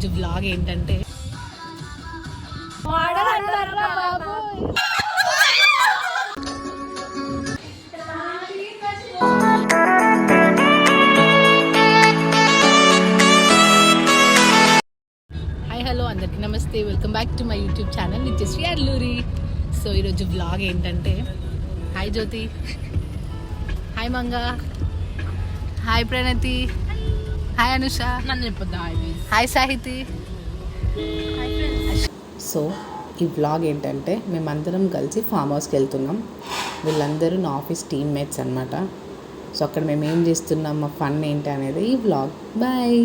ఈరోజు వ్లాగ్ ఏంటంటే hi hello అందరికీ నమస్తే, welcome back to my YouTube channel Nithyasree Alluri. So ఈరోజు వ్లాగ్ ఏంటంటే హాయ్ జ్యోతి, హాయ్ మంగా, హాయ్ ప్రణతి, హాయ్ అనుష, నన్ను చెప్పొద్దు, హాయ్ సాహితి. సో ఈ వ్లాగ్ ఏంటంటే మేమందరం కలిసి ఫామ్ హౌస్కి వెళ్తున్నాం. వీళ్ళందరూ నా ఆఫీస్ టీమ్మేట్స్ అనమాట. సో అక్కడ మేము ఏం చేస్తున్నాం, మా ఫన్ ఏంటి అనేది ఈ వ్లాగ్. బాయ్.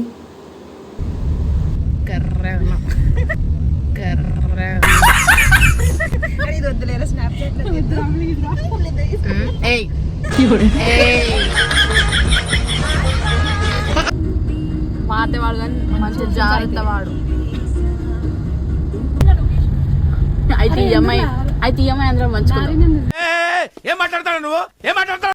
మాతేవాడు కానీ మంచి జాగ్రత్త వాడు. అయితే ఈఎంఐ అందరం మంచిగా ఏం మాట్లాడతాడు నువ్వు, ఏం మాట్లాడతాడు?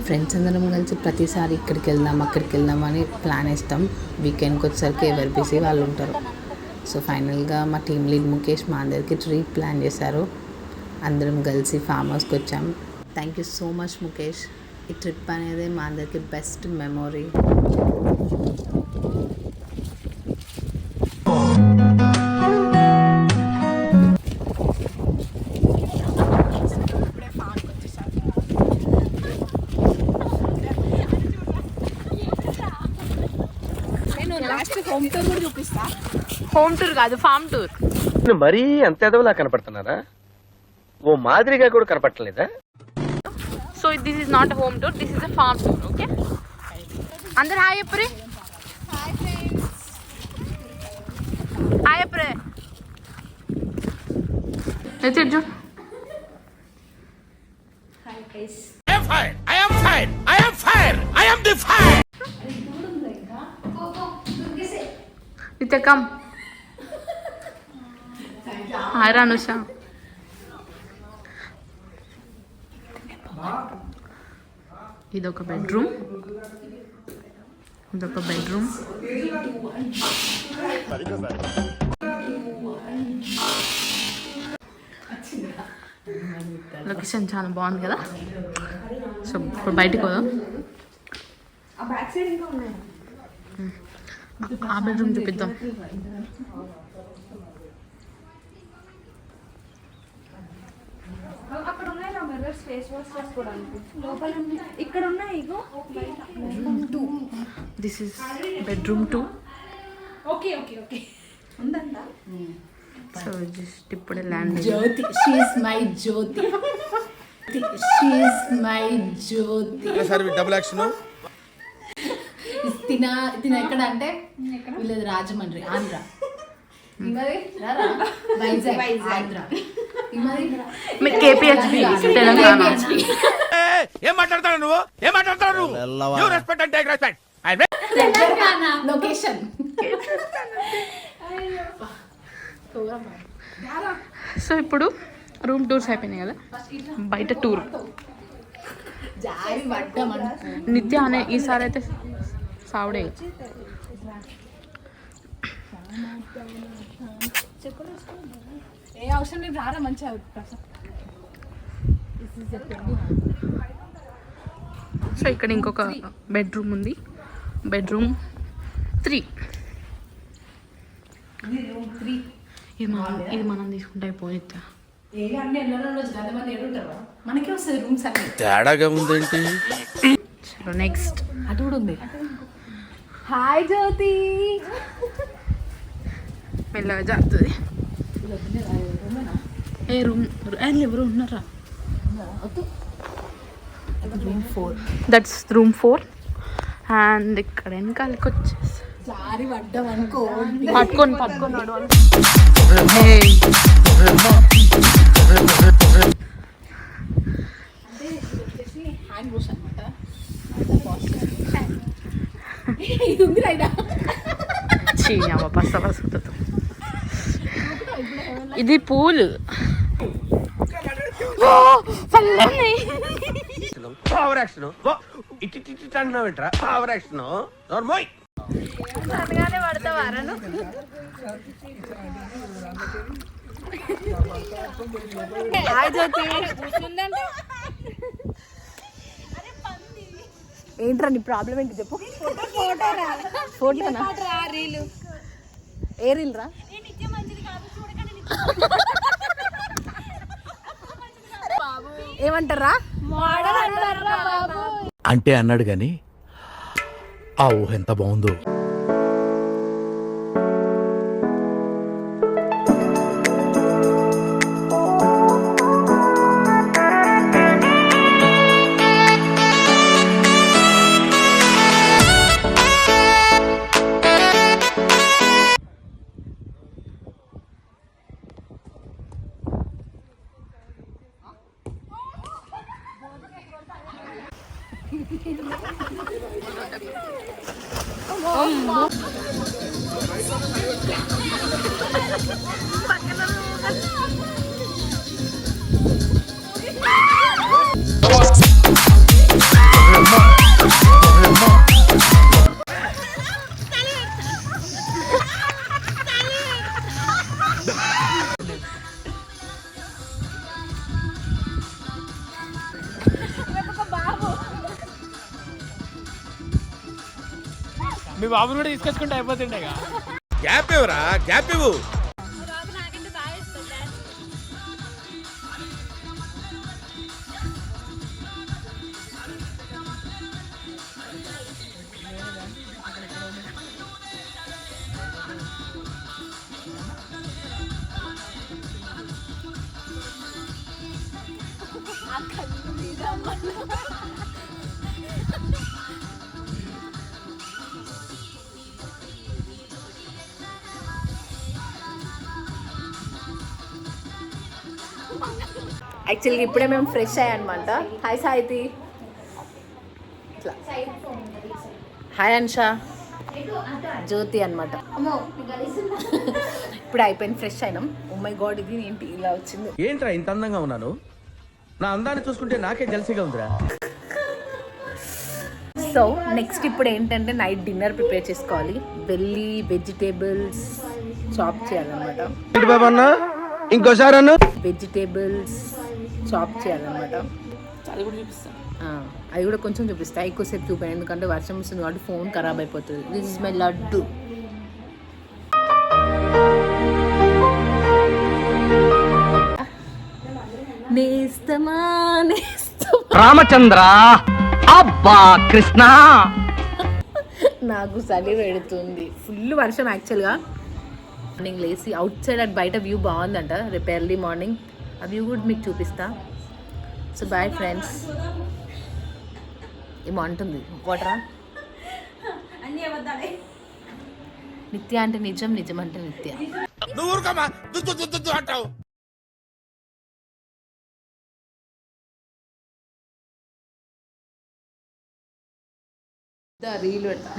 ఫ్రెండ్స్ అందరం కలిసి ప్రతిసారి ఇక్కడికి వెళ్దాం అక్కడికి వెళ్దాం అని ప్లాన్ వేస్తాం. వీకెండ్కి వచ్చేసరికి ఎవరు బిజీ వాళ్ళు ఉంటారు. సో ఫైనల్గా మా టీమ్ లీడ్ ముఖేష్ మా అందరికి ట్రిప్ ప్లాన్ చేశారు. అందరం కలిసి ఫామ్ హౌస్కి వచ్చాం. Thank you so much Mukesh. ఈ ట్రిప్ అనేది మా అందరికి బెస్ట్ మెమొరీ. హోమ్ టూర్ కూడా చూపిస్తా. హోమ్ టూర్ కాదు, ఫామ్ టూర్. మరీ అంత ఎదవలా కనపడుతున్నారా? ఓ మాదిరిగా కూడా కనపడలేదా? So this is not home tour, this is a farm tour. Okay, అందరు హాయ్ చెప్పరే, హాయ్ చెప్పరే. చూడు, నిత్యకం హాయ్ అనుష. ఇదొక బెడ్రూమ్, లొకేషన్ చాలా బాగుంది కదా. సో ఇప్పుడు బయటికి పోదాం. ఆ బెడ్రూమ్ చూపిద్దాం. This is bedroom 2. So just ఇప్పుడే land. Jyothi, she's my Jyothi, she's my Jyothi. Double action. తిన ఎక్కడ అంటే వీళ్ళది రాజమండ్రి, ఆంధ్ర. వైజాగ్, ఆంధ్ర. కేపీహెచ్బి తెలంగాణ. ఏం మాట్లాడతాడు నువ్వు, ఏం మాట్లాడతాడు నువ్వు? You respect and take respect. Location. So ఇప్పుడు రూమ్ టూర్స్ అయిపోయినాయి కదా, బయట టూర్. నిత్య అనే ఈసారి అయితే సావుడే. ఏ అవసరం లేదు, రారా మంచిగా. సో ఇక్కడ ఇంకొక బెడ్రూమ్ ఉంది, బెడ్రూమ్ 3. ఇది మనం తీసుకుంటే అయిపోయిద్దా? మనకే వస్తుంది రూమ్స్ అన్ని. తేడాగా ఉందేంటి? చలో నెక్స్ట్. అటు కూడా ఉంది. హాయ్ జ్యోతి. మెల్లగా జారుతుంది. ఏ రూమ్ ఎవరు ఉన్నారా? రూమ్ 4. That's room 4. అండ్ ఇక్కడ వెనకాలకి వచ్చేసి జారి పడ్డాం అనుకో, పట్టుకొని హ్యాండ్ వాష్ అనమాట. ఇది ఉంది రైడా. ఇది పూల్. ఓవర్ యాక్షన్ ఇట్టి ఇట్టి అంటున్నావు ఏంట్రా ఓవర్ యాక్షన్ నోర్మోయ్ అనగానే పడతావా రను? హాయ్ జ్యోతి. ఏంట్రా నీ ప్రాబ్లం ఏంటి చెప్పు. ఫోటోనా? ఏ రీల్ రా? ఏమంటారా? అంటే అన్నాడు గాని ఆ ఊహ ఎంత బాగుందో. మీ బాబుని కూడా తీసుకొచ్చుకుంటే అయిపోతుండే. గ్యాప్ ఇవ్వరా గ్యాప్ ఇవ్వు. యాక్చువల్గా ఇప్పుడే మేము ఫ్రెష్ అయ్యానమాట. హాయ్ సాయితి. ఇట్లా హాయ్ అన్షా. జ్యోతి అనమాట. ఇప్పుడు అయిపోయింది, ఫ్రెష్ అయినాం. ఓ మై గాడ్, ఇది ఏంటి ఇలా వచ్చింది? ఏంట్రా ఇంత అందంగా ఉన్నాను? నా అందాన్ని చూసుకుంటే నాకే జలసిగా ఉందిరా. సో నెక్స్ట్ ఇప్పుడు ఏంటంటే నైట్ డిన్నర్ ప్రిపేర్ చేసుకోవాలి. వెళ్ళి వెజిటేబుల్స్ చాప్ చేయాలన్నమాట. ఇంకోసారి అన్న వెజిటేబుల్స్ చాప్ చేయాలన్నమాట. అది కూడా కొంచెం చూపిస్తా, ఎక్కువసేపు చూపాను ఎందుకంటే వర్షం వస్తుంది కాబట్టి ఫోన్ ఖరాబ్ అయిపోతుంది. This is my laddu. నేస్తమా రామచంద్ర అబ్బా కృష్ణ. నాకు చలి పెడుతుంది, ఫుల్ వర్షం. యాక్చువల్గా మార్నింగ్ లేసి అవుట్ సైడ్ అటు బయట వ్యూ బాగుందంట. రేపు ఎర్లీ మార్నింగ్ ఆ వ్యూ కూడా మీకు చూపిస్తా. So bye friends. ఏమంటుంది వాటరా? నిత్య అంటే నిజం, నిజం అంటే నిత్య.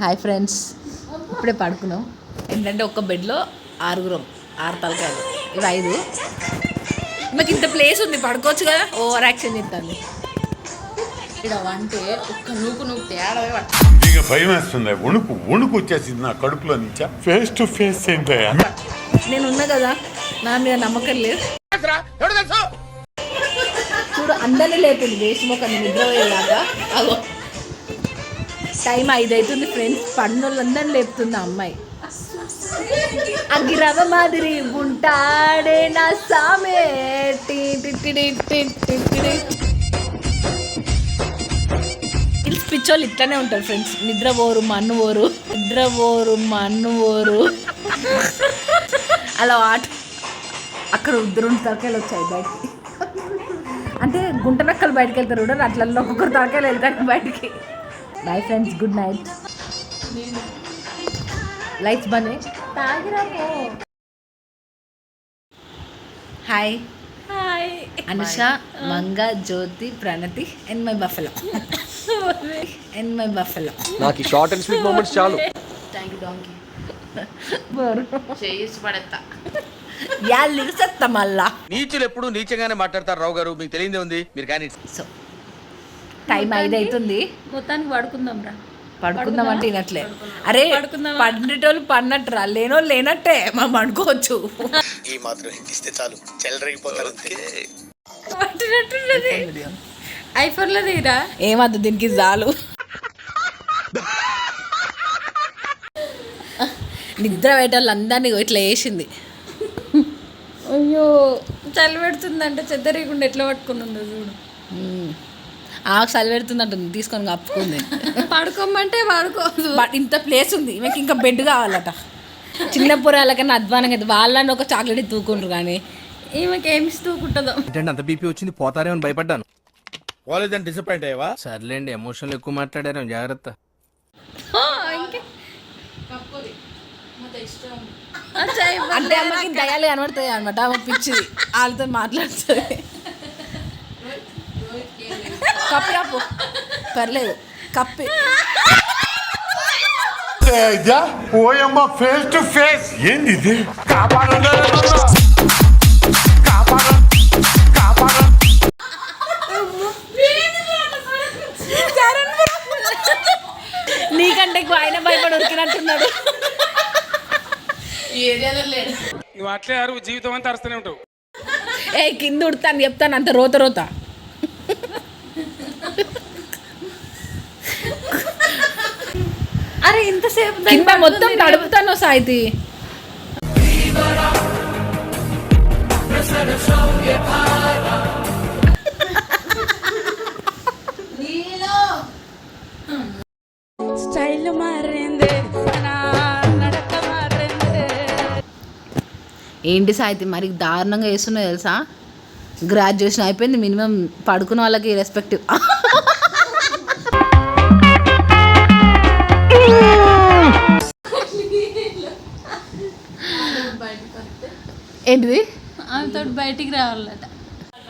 హాయ్ ఫ్రెండ్స్, ఇప్పుడే పడుకున్నాం. ఏంటంటే ఒక్క బెడ్లో 6 తలకాయలు, ఇవి 5. మాకు ఇంత ప్లేస్ ఉంది, పడుకోవచ్చు కదా. ఓవర్ యాక్షన్ చేస్తాను ఇక్కడ అంటే ఒక్క నూకు తేడా. ఇక భయం వేస్తుంది, వణుకు వచ్చేసింది నా కడుపులో నుంచా. ఫేస్ టు ఫేస్ ఏంటయ్యా? నేను ఉన్నా కదా, నా మీద నమ్మకం లేదు. చూడు అందరినీ లేపింది వేసి మొక్క నిద్రపోయేలాగా. అగో టైం 5 అవుతుంది ఫ్రెండ్స్. పన్నులందరినీ లేపుతుంది ఆ అమ్మాయి. అగిరవ మాదిరి ఉంటాడే నా సామే. పిచ్చోళ్ళు ఇట్లానే ఉంటారు ఫ్రెండ్స్. నిద్రపోరు మన్ను అలా అక్కడ 2 తలకాయలు వచ్చాయి బయటికి. అంటే గుంట నక్కలు బయటకు వెళ్తారు కూడా, అట్లలో ఒక్కొక్కరు తలకాయలు వెళ్తారు బయటికి. Bye friends, good night. Lights బనే. Hi Anusha, Manga, Jyothi, Pranathi and my buffalo. నాకు ఈ షార్ట్ అండ్ స్వీట్ మూమెంట్స్ చాలు. Thank you donkey. చేసి పడతా మళ్ళా నీచులు ఎప్పుడు నీచంగానే మాట్లాడతారు రావు గారు, మీకు తెలియదే ఉంది. మీరు కానీ సో టైం 5 అవుతుంది. మొత్తానికి పడుకుందాం రా. పడుకుందాం అంటే వినట్లే. అరే పడుకుందామా? పండిటోళ్ళు పడినట్టురా, లేనోళ్ళు లేనట్టే మనం అనుకోవచ్చు. ఈ మాత్రం ఇస్తే చాలు చెల్లరగిపోతారు. పట్టినట్టున్నది. ఐఫోన్లో దిగిరా. ఏమద్దు దీనికి చాలు. నిద్ర పెట్టాలి అందరినీ ఇట్లా వేసింది. అయ్యో చలి పెడుతుందంటే చెద్దరీకుండా ఎట్లా పట్టుకుని ఉందో చూడు. ఆకు చలి పెడుతుందంటుంది, తీసుకొని కప్పుకుంది. పడుకోమంటే పడుకోదు. ఇంత ప్లేస్ ఉంది, మీకు ఇంకా బెడ్ కావాలట. చిన్న పురాలకన్నా అధ్వానంగా అయితే వాళ్ళని ఒక చాక్లెట్ తూకుంటారు కానీ ఈమెకి ఏమి తూకుంటుందో. ఏంటంటే అంత బీపీ వచ్చింది పోతారేమని భయపడ్డాను. పోలేదని డిసప్పాయింట్ అయ్యావా? సర్లేండి, ఎమోషన్లు ఎక్కువ మాట్లాడారు, జాగ్రత్త. ఇంకే అంటే అమ్మకి దయాలు కనబడతాయి అనమాట. అమ్మ పిచ్చిది, వాళ్ళతో మాట్లాడుతుంది. కప్పి రాపు, పర్లేదు కప్పి. ఓయమ్మ ఫేస్ టు ఫేస్ ఏంది ఇది? కాపాడండి, నీకంటే ఎక్కువ ఆయన భయపడి ఉరికినట్టున్నాడు. నువ్వు అట్లే అరువు జీవితం అంతా అరుస్తూనే ఉంటావు. ఏ కింద ఉడతాను చెప్తాను, అంత రోత రోత. అరే ఇంతసేపు కింద మొత్తం తడుపుతాను సాయితి. స్టైల్ మారింది, నడక మారింది. ఏంటి సాయితి మరి దారుణంగా వేస్తున్నావు తెలుసా? గ్రాడ్యుయేషన్ అయిపోయింది, మినిమం పడుకున్న వాళ్ళకి రెస్పెక్టివ్. ఏంటిది? ఆమెతో బయటికి రావాలట.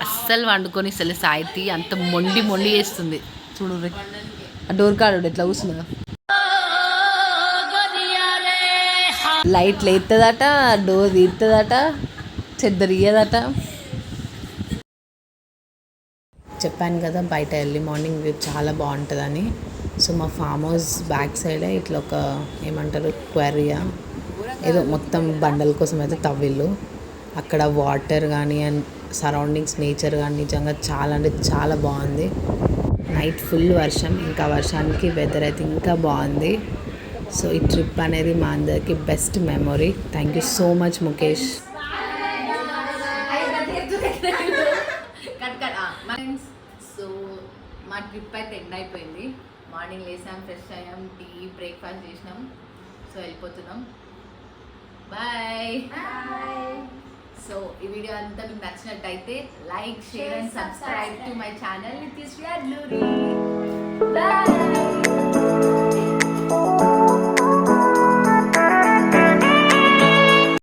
అస్సలు వండుకొని అసలు సాయితి అంత మొండి మొండి చేస్తుంది చూడు. ఆ డోర్ కాడు ఎట్లా కూర్చున్నా. లైట్లు ఎత్తదట, డోర్ తీస్తుందట, చెద్దరియ్యదట. చెప్పాను కదా బయట ఎర్లీ మార్నింగ్ వ్యూ చాలా బాగుంటుందని. సో మా ఫామ్ హౌస్ బ్యాక్ సైడే ఇట్లా ఒక ఏమంటారు క్వారీయా ఏదో మొత్తం బండల కోసం అయితే తవ్విళ్ళు. అక్కడ వాటర్ కానీ అండ్ సరౌండింగ్స్ నేచర్ కానీ నిజంగా చాలా అంటే చాలా బాగుంది. నైట్ ఫుల్ వర్షం, ఇంకా వర్షానికి వెదర్ అయితే ఇంకా బాగుంది. సో ఈ ట్రిప్ అనేది మా అందరికి best memory. Thank you so much Mukesh. So మా ట్రిప్ అయితే ఎండ్ అయిపోయింది. మార్నింగ్ లేసాం, ఫ్రెష్ అయ్యాం, టీ బ్రేక్ఫాస్ట్ చేసినాం. సో వెళ్ళిపోతున్నాం. బాయ్. సో ఈ వీడియో అంతా మీకు నచ్చినట్టయితే like, share and subscribe to my channel Nithyasri Adluri. Bye.